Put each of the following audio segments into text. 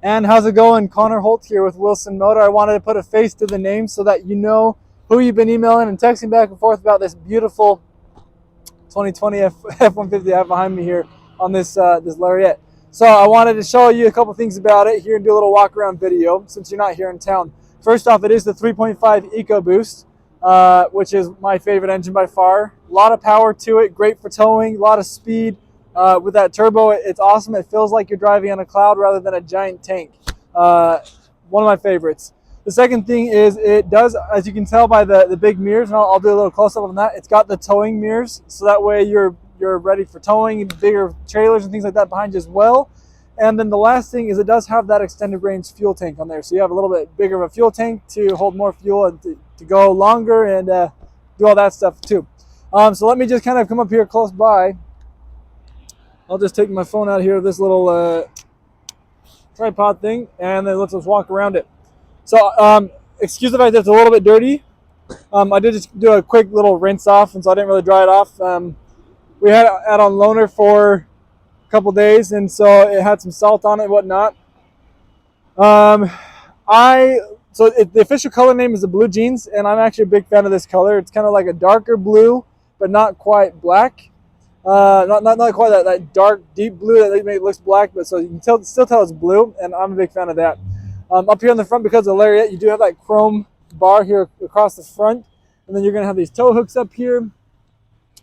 And how's it going? Connor Holt here with Wilson Motor. I wanted to put a face to the name so that you know who you've been emailing and texting back and forth about this beautiful 2020 F-150 I have behind me here on this Lariat. So I wanted to show you a couple things about it here and do a little walk around video since you're not here in town. First off, it is the 3.5 EcoBoost, which is my favorite engine by far. A lot of power to it, great for towing, a lot of speed. With that turbo, it's awesome. It feels like you're driving on a cloud rather than a giant tank. One of my favorites. The second thing is it does, as you can tell by the big mirrors, and I'll do a little close-up on that, it's got the towing mirrors, so that way you're ready for towing and bigger trailers and things like that behind you as well. And then the last thing is it does have that extended range fuel tank on there, so you have a little bit bigger of a fuel tank to hold more fuel and to go longer and do all that stuff too. So let me just kind of come up here close by. I'll just take my phone out here of this little tripod thing, and then let's walk around it. So, excuse the fact that it's a little bit dirty. I did just do a quick little rinse off, and so I didn't really dry it off. We had it on loaner for a couple days, and so it had some salt on it and whatnot. The official color name is the Blue Jeans, and I'm actually a big fan of this color. It's kind of like a darker blue, but not quite black. Not quite that dark deep blue that looks black, but so you can still tell it's blue, and I'm a big fan of that. Up here on the front, because of the Lariat, you do have that chrome bar here across the front, and then you're going to have these tow hooks up here.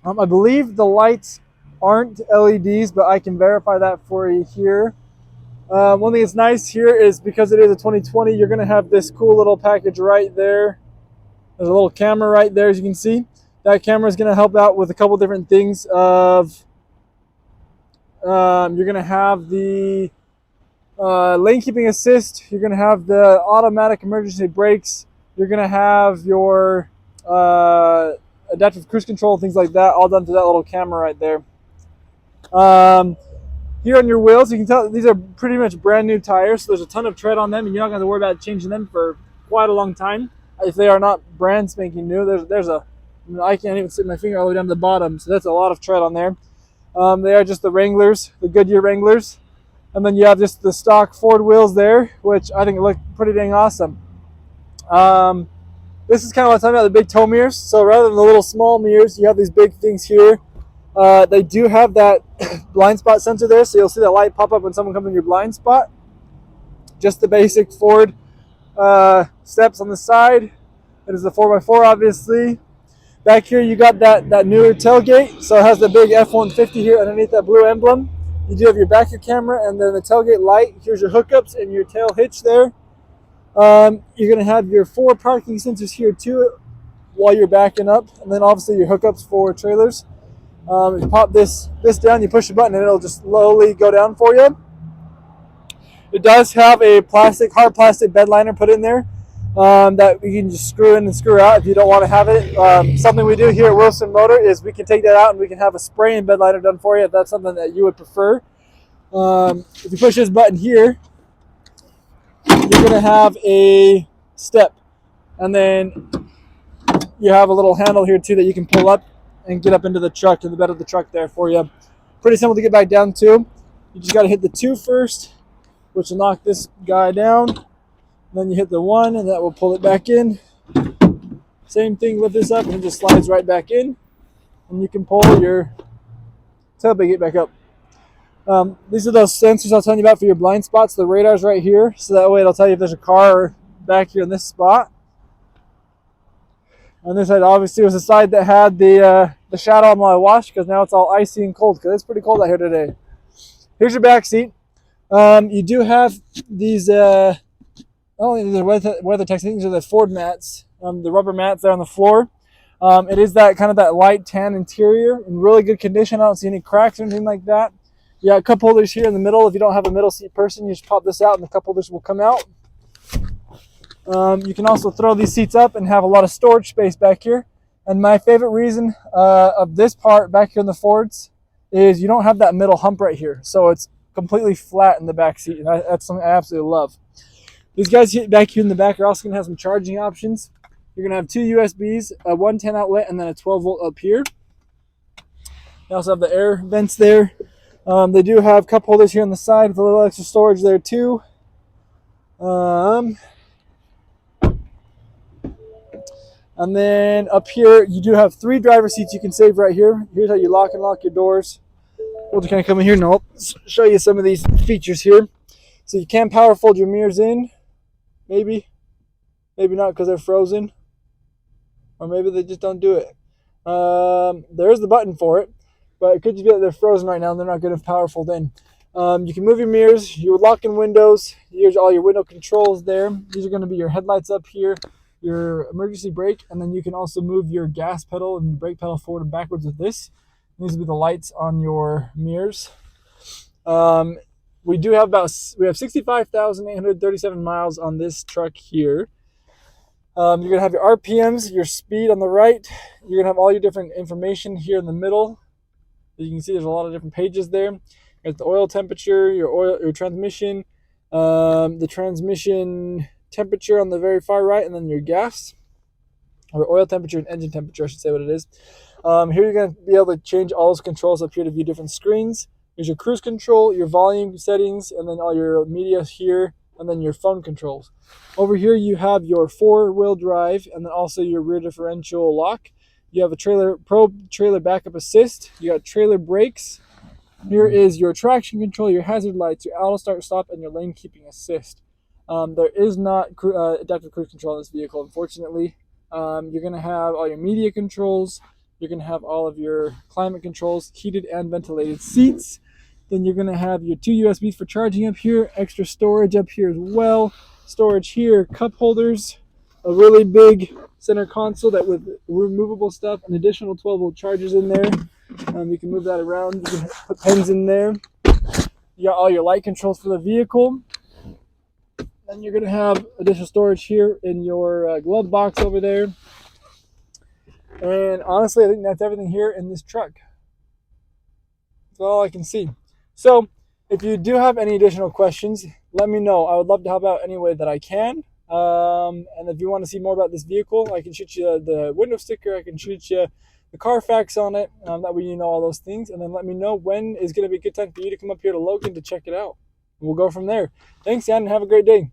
I believe the lights aren't LEDs, but I can verify that for you here. One thing that's nice here is because it is a 2020, you're going to have this cool little package right there. There's a little camera right there, as you can see. That camera is going to help out with a couple different things. You're going to have the lane keeping assist. You're going to have the automatic emergency brakes. You're going to have your adaptive cruise control, things like that, all done through that little camera right there. Here on your wheels, you can tell these are pretty much brand new tires, so there's a ton of tread on them, and you're not going to have to worry about changing them for quite a long time. If they are not brand spanking new, I can't even stick my finger all the way down to the bottom, so that's a lot of tread on there. They are just the Wranglers, the Goodyear Wranglers. And then you have just the stock Ford wheels there, which I think look pretty dang awesome. This is kind of what I'm talking about, the big tow mirrors. So rather than the little small mirrors, you have these big things here. They do have that blind spot sensor there, so you'll see that light pop up when someone comes in your blind spot. Just the basic Ford steps on the side. It is the 4x4, obviously. Back here, you got that newer tailgate, so it has the big F-150 here underneath that blue emblem. You do have your backup camera, and then the tailgate light. Here's your hookups and your tail hitch there. You're going to have your 4 parking sensors here too while you're backing up, and then obviously your hookups for trailers. You pop this down, you push a button, and it'll just slowly go down for you. It does have a hard plastic bed liner put in there. That you can just screw in and screw out if you don't want to have it. Something we do here at Wilson Motor is we can take that out and we can have a spray and bed liner done for you if that's something that you would prefer. If you push this button here, you're going to have a step, and then you have a little handle here too that you can pull up and get up into the truck, to the bed of the truck there for you. Pretty simple to get back down to. You just got to hit the 2 first, which will knock this guy down. Then you hit the 1, and that will pull it back in. Same thing, lift this up, and it just slides right back in. And you can pull your tailgate back up. These are those sensors I was telling you about for your blind spots. The radar's right here, so that way it'll tell you if there's a car back here in this spot. And this side obviously was the side that had the shadow on my wash, because now it's all icy and cold, because it's pretty cold out here today. Here's your back seat. You do have these... these are WeatherTech. These are the Ford mats, the rubber mats there on the floor. It is that kind of that light tan interior in really good condition. I don't see any cracks or anything like that. You got cup holders here in the middle. If you don't have a middle seat person, you just pop this out and the cup holders will come out. You can also throw these seats up and have a lot of storage space back here. And my favorite reason of this part back here in the Fords is you don't have that middle hump right here. So it's completely flat in the back seat, and that's something I absolutely love. These guys back here in the back are also going to have some charging options. You're going to have 2 USBs, a 110 outlet, and then a 12 volt up here. They also have the air vents there. They do have cup holders here on the side with a little extra storage there too. Um, and then up here, you do have 3 driver seats you can save right here. Here's how you lock and lock your doors. We'll just kind of come in here and I'll show you some of these features here. So you can power fold your mirrors in, maybe not because they're frozen, or maybe they just don't do it. There is the button for it, but it could just be that they're frozen right now and they're not good to power fold in. You can move your mirrors, your locking windows. Here's all your window controls there. These are going to be your headlights up here, your emergency brake, and then you can also move your gas pedal and brake pedal forward and backwards with this. These will be the lights on your mirrors. We have 65,837 miles on this truck here. You're going to have your RPMs, your speed on the right. You're going to have all your different information here in the middle. You can see there's a lot of different pages there. There's the oil temperature, your transmission, the transmission temperature on the very far right, and then your gas, or oil temperature and engine temperature, I should say what it is. Here you're going to be able to change all those controls up here to view different screens. There's your cruise control, your volume settings, and then all your media here, and then your phone controls. Over here you have your 4-wheel drive, and then also your rear differential lock. You have a trailer backup assist. You got trailer brakes. Here is your traction control, your hazard lights, your auto start stop, and your lane keeping assist. There is not adaptive cruise control in this vehicle, unfortunately. You're going to have all your media controls. You're going to have all of your climate controls, heated and ventilated seats. Then you're going to have your 2 USBs for charging up here, extra storage up here as well. Storage here, cup holders, a really big center console that with removable stuff, an additional 12-volt chargers in there. You can move that around. You can put pens in there. You got all your light controls for the vehicle. Then you're going to have additional storage here in your glove box over there. And honestly, I think that's everything here in this truck. That's all I can see. So if you do have any additional questions, let me know. I would love to help out any way that I can. And if you want to see more about this vehicle, I can shoot you the window sticker. I can shoot you the Carfax on it. That way you know all those things. And then let me know when is going to be a good time for you to come up here to Logan to check it out. We'll go from there. Thanks, Dan, and have a great day.